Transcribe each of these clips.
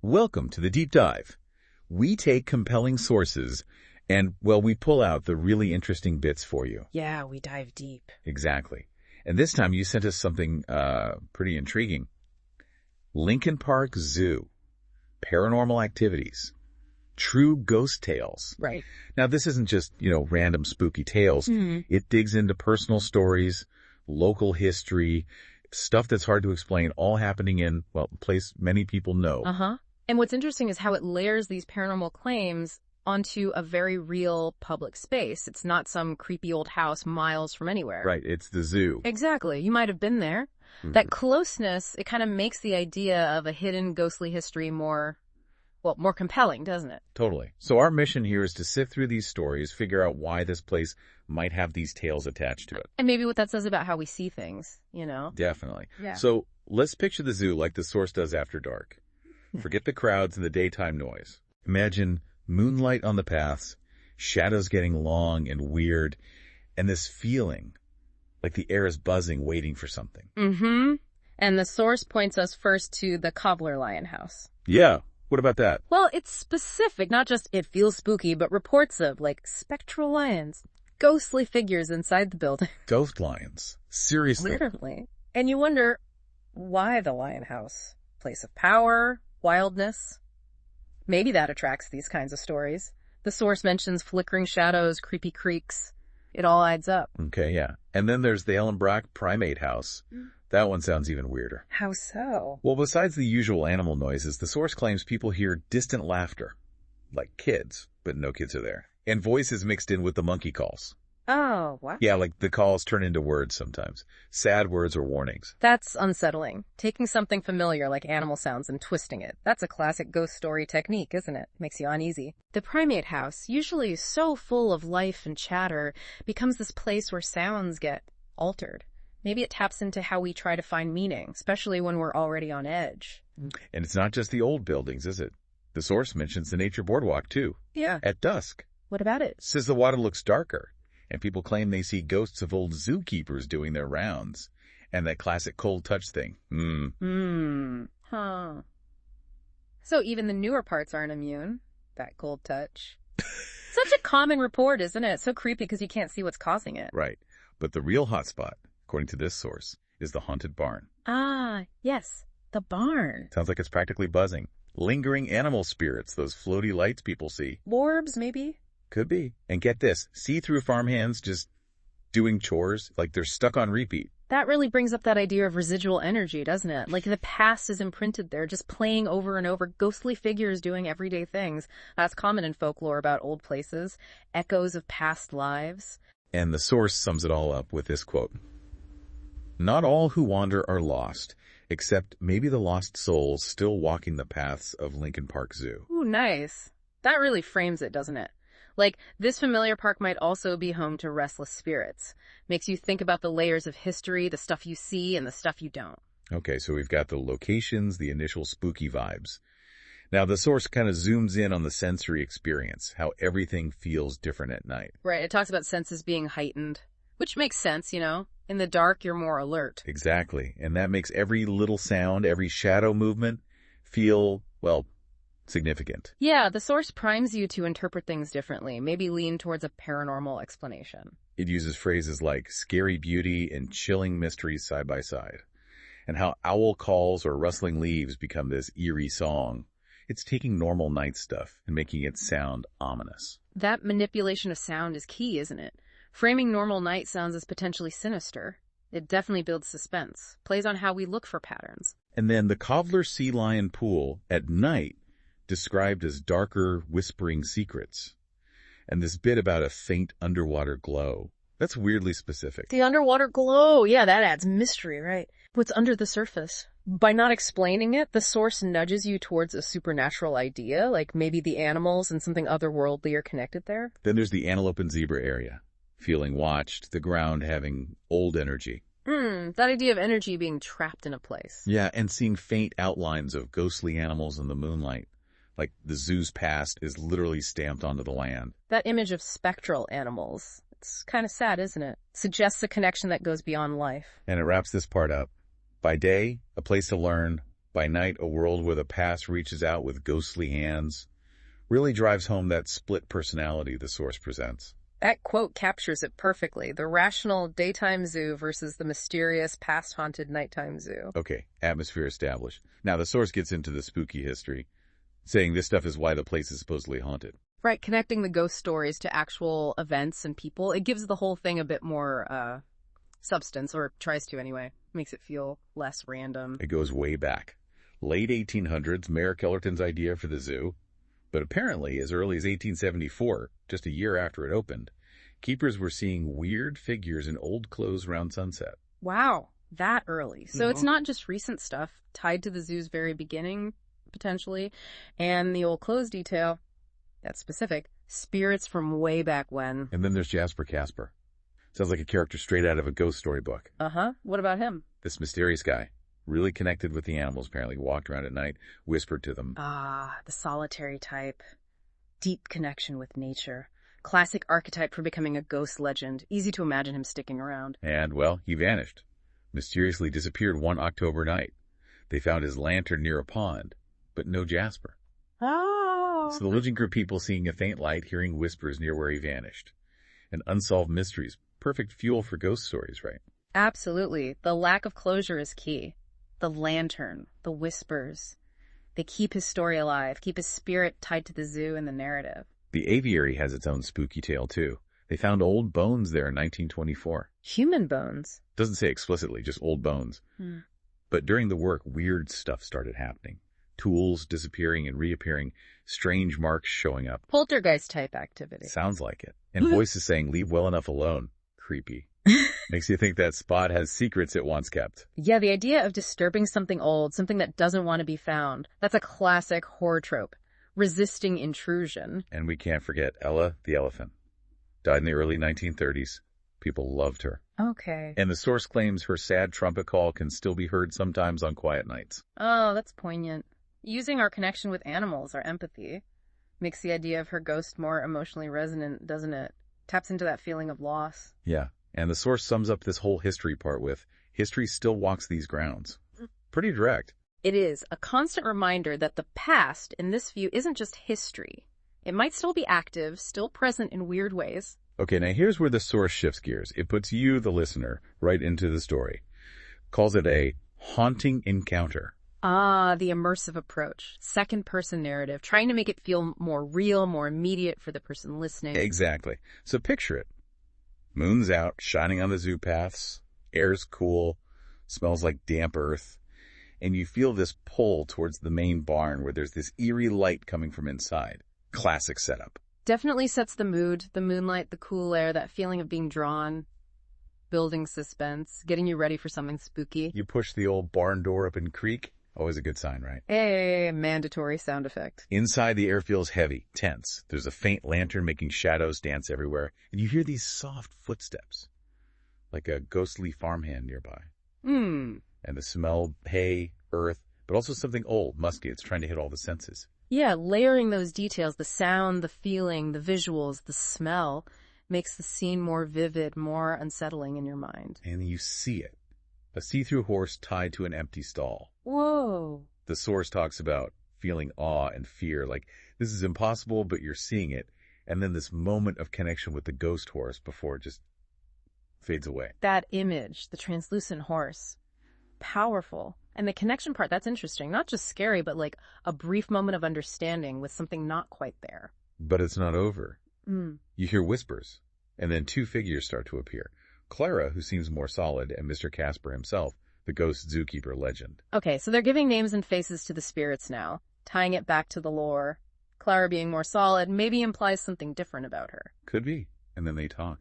Welcome to the Deep Dive. We take compelling sources and, well, we pull out the really interesting bits for you. Yeah, we dive deep. Exactly. And this time you sent us something pretty intriguing. Lincoln Park Zoo. Paranormal Activities. True ghost tales. Right. Now, this isn't just, random spooky tales. It digs into personal stories, local history, stuff that's hard to explain, all happening in, a place many people know. And what's interesting is how it layers these paranormal claims onto a very real public space. It's not some creepy old house miles from anywhere. Right, it's the zoo. Exactly. You might have been there. That closeness, it kind of makes the idea of a hidden ghostly history more compelling, doesn't it? Totally. So our mission here is to sift through these stories, figure out why this place might have these tales attached to it. And maybe what that says about how we see things, Definitely. Yeah. So let's picture the zoo like the source does after dark. Forget the crowds and the daytime noise. Imagine moonlight on the paths, shadows getting long and weird, and this feeling like the air is buzzing, waiting for something. And the source points us first to the Cobbler Lion House. Yeah. What about that? Well, it's specific, not just it feels spooky, but reports of, spectral lions, ghostly figures inside the building. Ghost lions. Seriously. Literally. And you wonder, why the Lion House? Place of power, wildness. Maybe that attracts these kinds of stories. The source mentions flickering shadows, creepy creaks. It all adds up. Okay, yeah. And then there's the Ellen Brock Primate House. That one sounds even weirder. How so? Well, besides the usual animal noises, the source claims people hear distant laughter. Like kids, but no kids are there. And voices mixed in with the monkey calls. Oh, what? Yeah, like the calls turn into words sometimes. Sad words or warnings. That's unsettling. Taking something familiar like animal sounds and twisting it. That's a classic ghost story technique, isn't it? Makes you uneasy. The Primate House, usually so full of life and chatter, becomes this place where sounds get altered. Maybe it taps into how we try to find meaning, especially when we're already on edge. And it's not just the old buildings, is it? The source mentions the nature boardwalk, too. Yeah. At dusk. What about it? Says the water looks darker. And people claim they see ghosts of old zookeepers doing their rounds. And that classic cold touch thing. So even the newer parts aren't immune. That cold touch. Such a common report, isn't it? So creepy because you can't see what's causing it. Right. But the real hotspot, according to this source, is the haunted barn. Ah, yes. The barn. Sounds like it's practically buzzing. Lingering animal spirits, those floaty lights people see. Orbs, maybe? Could be. And get this, see-through farmhands just doing chores, like they're stuck on repeat. That really brings up that idea of residual energy, doesn't it? Like the past is imprinted there, just playing over and over, ghostly figures doing everyday things. That's common in folklore about old places, echoes of past lives. And the source sums it all up with this quote. Not all who wander are lost, except maybe the lost souls still walking the paths of Lincoln Park Zoo. Ooh, nice. That really frames it, doesn't it? Like, this familiar park might also be home to restless spirits. Makes you think about the layers of history, the stuff you see and the stuff you don't. Okay, so we've got the locations, the initial spooky vibes. Now, the source kind of zooms in on the sensory experience, how everything feels different at night. Right, it talks about senses being heightened, which makes sense, In the dark, you're more alert. Exactly, and that makes every little sound, every shadow movement feel, significant. Yeah, the source primes you to interpret things differently, maybe lean towards a paranormal explanation. It uses phrases like scary beauty and chilling mysteries side by side, and how owl calls or rustling leaves become this eerie song. It's taking normal night stuff and making it sound ominous. That manipulation of sound is key, isn't it? Framing normal night sounds as potentially sinister. It definitely builds suspense, plays on how we look for patterns. And then the Cobbler Sea Lion Pool at night described as darker, whispering secrets. And this bit about a faint underwater glow. That's weirdly specific. The underwater glow. Yeah, that adds mystery, right? What's under the surface? By not explaining it, the source nudges you towards a supernatural idea, like maybe the animals and something otherworldly are connected there. Then there's the antelope and zebra area. Feeling watched, the ground having old energy. That idea of energy being trapped in a place. Yeah, and seeing faint outlines of ghostly animals in the moonlight. Like the zoo's past is literally stamped onto the land. That image of spectral animals, it's kind of sad, isn't it? Suggests a connection that goes beyond life. And it wraps this part up. By day, a place to learn. By night, a world where the past reaches out with ghostly hands really drives home that split personality the source presents. That quote captures it perfectly. The rational daytime zoo versus the mysterious past-haunted nighttime zoo. Okay, atmosphere established. Now the source gets into the spooky history, saying this stuff is why the place is supposedly haunted. Right, connecting the ghost stories to actual events and people. It gives the whole thing a bit more substance, or tries to anyway. Makes it feel less random. It goes way back. Late 1800s, Mayor Kellerton's idea for the zoo. But apparently, as early as 1874, just a year after it opened, keepers were seeing weird figures in old clothes around sunset. Wow, that early. So it's not just recent stuff tied to the zoo's very beginning, potentially, and the old clothes detail, that's specific, spirits from way back when. And then there's Jasper Casper. Sounds like a character straight out of a ghost story book. Uh-huh. What about him? This mysterious guy, really connected with the animals apparently, walked around at night, whispered to them. Ah, the solitary type. Deep connection with nature. Classic archetype for becoming a ghost legend. Easy to imagine him sticking around. And, well, he vanished. Mysteriously disappeared one October night. They found his lantern near a pond, but no Jasper. Oh. So the legend grew people seeing a faint light, hearing whispers near where he vanished. And unsolved mysteries. Perfect fuel for ghost stories, right? Absolutely. The lack of closure is key. The lantern, the whispers. They keep his story alive, keep his spirit tied to the zoo and the narrative. The aviary has its own spooky tale, too. They found old bones there in 1924. Human bones? Doesn't say explicitly, just old bones. But during the work, weird stuff started happening. Tools disappearing and reappearing, strange marks showing up. Poltergeist-type activity. Sounds like it. And voices saying, leave well enough alone. Creepy. Makes you think that spot has secrets it once kept. Yeah, the idea of disturbing something old, something that doesn't want to be found. That's a classic horror trope. Resisting intrusion. And we can't forget Ella the elephant. Died in the early 1930s. People loved her. Okay. And the source claims her sad trumpet call can still be heard sometimes on quiet nights. Oh, that's poignant. Using our connection with animals, our empathy, makes the idea of her ghost more emotionally resonant, doesn't it? Taps into that feeling of loss. Yeah. And the source sums up this whole history part with, history still walks these grounds. Pretty direct. It is a constant reminder that the past, in this view, isn't just history. It might still be active, still present in weird ways. Okay, now here's where the source shifts gears. It puts you, the listener, right into the story. Calls it a haunting encounter. Ah, the immersive approach. Second-person narrative, trying to make it feel more real, more immediate for the person listening. Exactly. So picture it. Moon's out, shining on the zoo paths. Air's cool. Smells like damp earth. And you feel this pull towards the main barn where there's this eerie light coming from inside. Classic setup. Definitely sets the mood. The moonlight, the cool air, that feeling of being drawn. Building suspense. Getting you ready for something spooky. You push the old barn door up and creak. Always a good sign, right? Hey, mandatory sound effect. Inside, the air feels heavy, tense. There's a faint lantern making shadows dance everywhere. And you hear these soft footsteps. Like a ghostly farmhand nearby. And the smell, hay, earth, but also something old, musky. It's trying to hit all the senses. Yeah, layering those details, the sound, the feeling, the visuals, the smell, makes the scene more vivid, more unsettling in your mind. And you see it. A see-through horse tied to an empty stall. Whoa. The source talks about feeling awe and fear, like this is impossible, but you're seeing it. And then this moment of connection with the ghost horse before it just fades away. That image, the translucent horse, powerful. And the connection part, that's interesting. Not just scary, but like a brief moment of understanding with something not quite there. But it's not over. You hear whispers, and then two figures start to appear. Clara, who seems more solid, and Mr. Casper himself, the ghost zookeeper legend. Okay, so they're giving names and faces to the spirits now, tying it back to the lore. Clara being more solid maybe implies something different about her. Could be. And then they talk.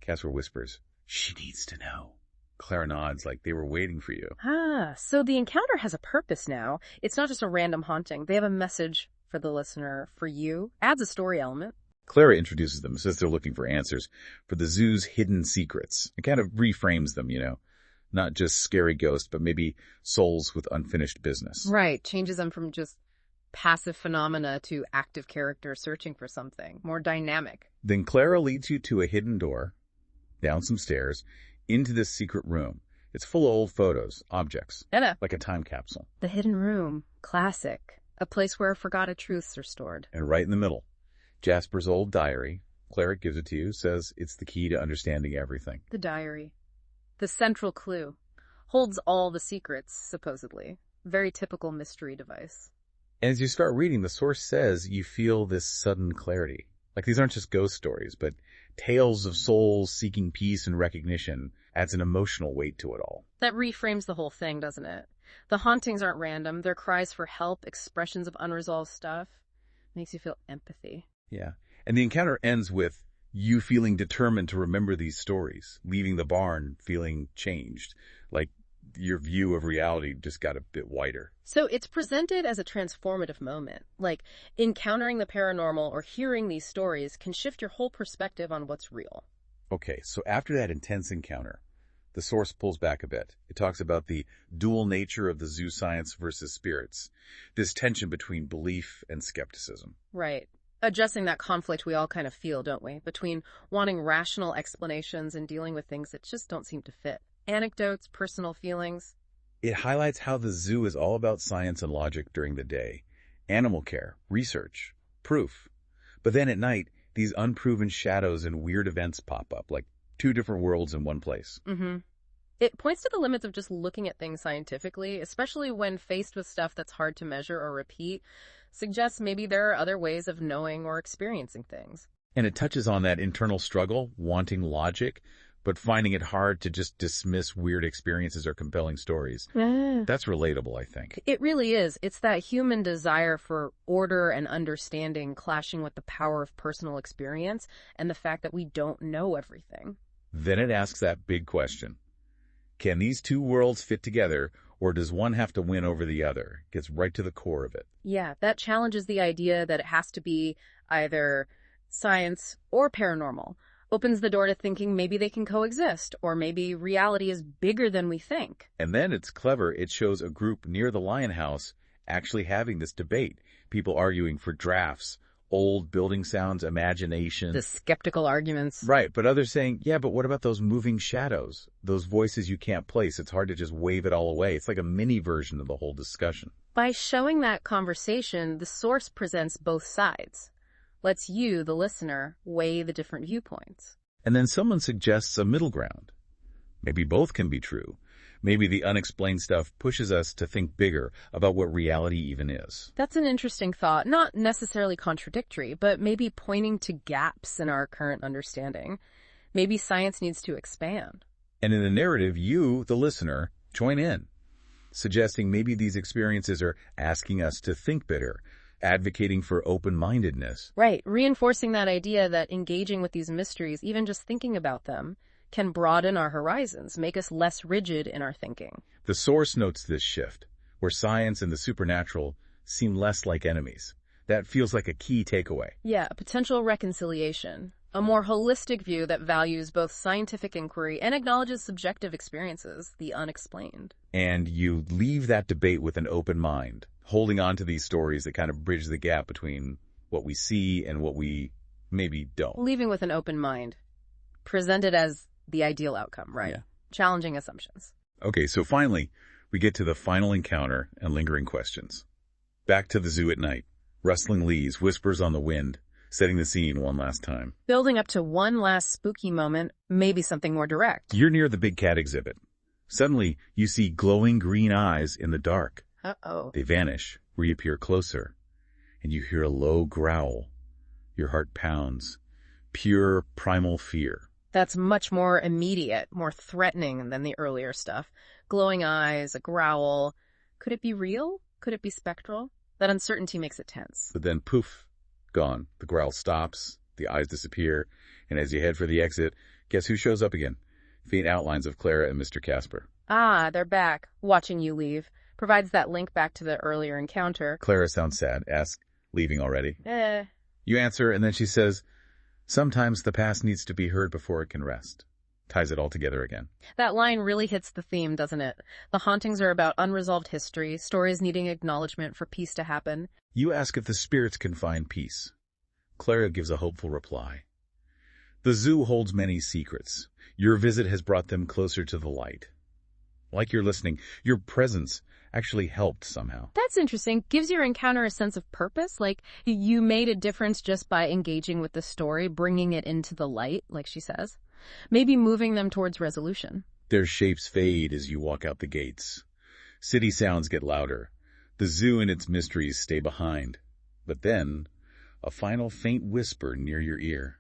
Casper whispers, she needs to know. Clara nods like they were waiting for you. Ah, so the encounter has a purpose now. It's not just a random haunting. They have a message for the listener, for you. Adds a story element. Clara introduces them, says they're looking for answers for the zoo's hidden secrets. It kind of reframes them, not just scary ghosts, but maybe souls with unfinished business. Right. Changes them from just passive phenomena to active character searching for something. More dynamic. Then Clara leads you to a hidden door, down some stairs, into this secret room. It's full of old photos, objects, Yeah. like a time capsule. The hidden room. Classic. A place where forgotten truths are stored. And right in the middle, Jasper's old diary. Clara gives it to you, says it's the key to understanding everything. The diary. The central clue. Holds all the secrets, supposedly. Very typical mystery device. And as you start reading, the source says you feel this sudden clarity. Like these aren't just ghost stories, but tales of souls seeking peace and recognition adds an emotional weight to it all. That reframes the whole thing, doesn't it? The hauntings aren't random. They're cries for help, expressions of unresolved stuff. Makes you feel empathy. Yeah. And the encounter ends with you feeling determined to remember these stories, leaving the barn feeling changed, like your view of reality just got a bit wider. So it's presented as a transformative moment. Like, encountering the paranormal or hearing these stories can shift your whole perspective on what's real. Okay, so after that intense encounter, the source pulls back a bit. It talks about the dual nature of the zoo science versus spirits, this tension between belief and skepticism. Right. Addressing that conflict we all kind of feel, don't we? Between wanting rational explanations and dealing with things that just don't seem to fit. Anecdotes, personal feelings. It highlights how the zoo is all about science and logic during the day. Animal care, research, proof. But then at night, these unproven shadows and weird events pop up, like two different worlds in one place. Mm-hmm. It points to the limits of just looking at things scientifically, especially when faced with stuff that's hard to measure or repeat. Suggests maybe there are other ways of knowing or experiencing things. And it touches on that internal struggle, wanting logic, but finding it hard to just dismiss weird experiences or compelling stories. That's relatable, I think. It really is. It's that human desire for order and understanding clashing with the power of personal experience and the fact that we don't know everything. Then it asks that big question. Can these two worlds fit together, or does one have to win over the other? Gets right to the core of it. Yeah, that challenges the idea that it has to be either science or paranormal. Opens the door to thinking maybe they can coexist, or maybe reality is bigger than we think. And then it's clever. It shows a group near the Lion House actually having this debate. People arguing for drafts, old building sounds, imagination. The skeptical arguments. Right, but others saying, yeah, but what about those moving shadows? Those voices you can't place. It's hard to just wave it all away. It's like a mini version of the whole discussion. By showing that conversation, the source presents both sides. Lets you, the listener, weigh the different viewpoints. And then someone suggests a middle ground. Maybe both can be true. Maybe the unexplained stuff pushes us to think bigger about what reality even is. That's an interesting thought. Not necessarily contradictory, but maybe pointing to gaps in our current understanding. Maybe science needs to expand. And in the narrative, you, the listener, join in, suggesting maybe these experiences are asking us to think bigger, advocating for open-mindedness. Right, reinforcing that idea that engaging with these mysteries, even just thinking about them, can broaden our horizons, make us less rigid in our thinking. The source notes this shift, where science and the supernatural seem less like enemies. That feels like a key takeaway. Yeah, a potential reconciliation. A more holistic view that values both scientific inquiry and acknowledges subjective experiences, the unexplained. And you leave that debate with an open mind, holding on to these stories that kind of bridge the gap between what we see and what we maybe don't. Leaving with an open mind. Presented as the ideal outcome, right? Yeah. Challenging assumptions. Okay, so finally, we get to the final encounter and lingering questions. Back to the zoo at night. Rustling leaves, whispers on the wind, setting the scene one last time. Building up to one last spooky moment, maybe something more direct. You're near the big cat exhibit. Suddenly, you see glowing green eyes in the dark. Uh-oh. They vanish, reappear closer, and you hear a low growl. Your heart pounds. Pure primal fear. That's much more immediate, more threatening than the earlier stuff. Glowing eyes, a growl. Could it be real? Could it be spectral? That uncertainty makes it tense. But then, poof, gone. The growl stops, the eyes disappear, and as you head for the exit, guess who shows up again? Faint outlines of Clara and Mr. Casper. Ah, they're back, watching you leave. Provides that link back to the earlier encounter. Clara sounds sad, asks, leaving already? Eh. You answer, and then she says, sometimes the past needs to be heard before it can rest. Ties it all together again. That line really hits the theme, doesn't it? The hauntings are about unresolved history, stories needing acknowledgement for peace to happen. You ask if the spirits can find peace. Clara gives a hopeful reply. The zoo holds many secrets. Your visit has brought them closer to the light. Like you're listening. Your presence actually helped somehow. That's interesting. Gives your encounter a sense of purpose, like you made a difference just by engaging with the story, bringing it into the light, like she says. Maybe moving them towards resolution. Their shapes fade as you walk out the gates. City sounds get louder. The zoo and its mysteries stay behind. But then, a final faint whisper near your ear.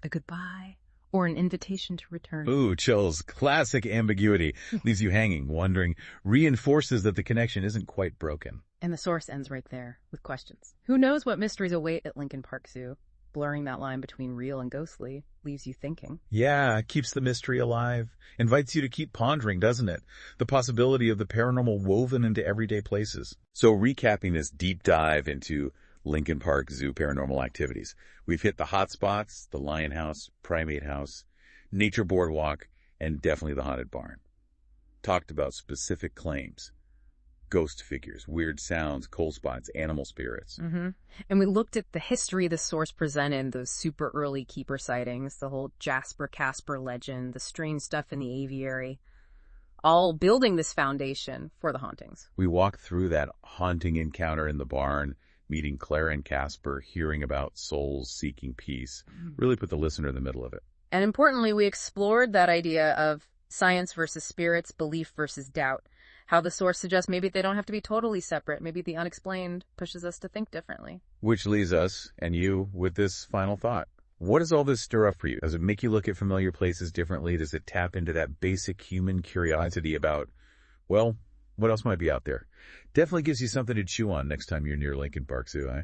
A goodbye. Or an invitation to return. Ooh, chills. Classic ambiguity. Leaves you hanging, wondering, reinforces that the connection isn't quite broken. And the source ends right there, with questions. Who knows what mysteries await at Lincoln Park Zoo? Blurring that line between real and ghostly leaves you thinking. Yeah, keeps the mystery alive. Invites you to keep pondering, doesn't it? The possibility of the paranormal woven into everyday places. So recapping this deep dive into Lincoln Park Zoo Paranormal Activities. We've hit the hot spots, the Lion House, Primate House, Nature Boardwalk, and definitely the Haunted Barn. Talked about specific claims. Ghost figures, weird sounds, cold spots, animal spirits. And we looked at the history the source presented, those super early keeper sightings, the whole Casper legend, the strange stuff in the aviary, all building this foundation for the hauntings. We walked through that haunting encounter in the barn, meeting Claire and Casper, hearing about souls seeking peace, really put the listener in the middle of it. And importantly, we explored that idea of science versus spirits, belief versus doubt. How the source suggests maybe they don't have to be totally separate. Maybe the unexplained pushes us to think differently. Which leaves us, and you, with this final thought. What does all this stir up for you? Does it make you look at familiar places differently? Does it tap into that basic human curiosity about, well, what else might be out there? Definitely gives you something to chew on next time you're near Lincoln Park Zoo, eh?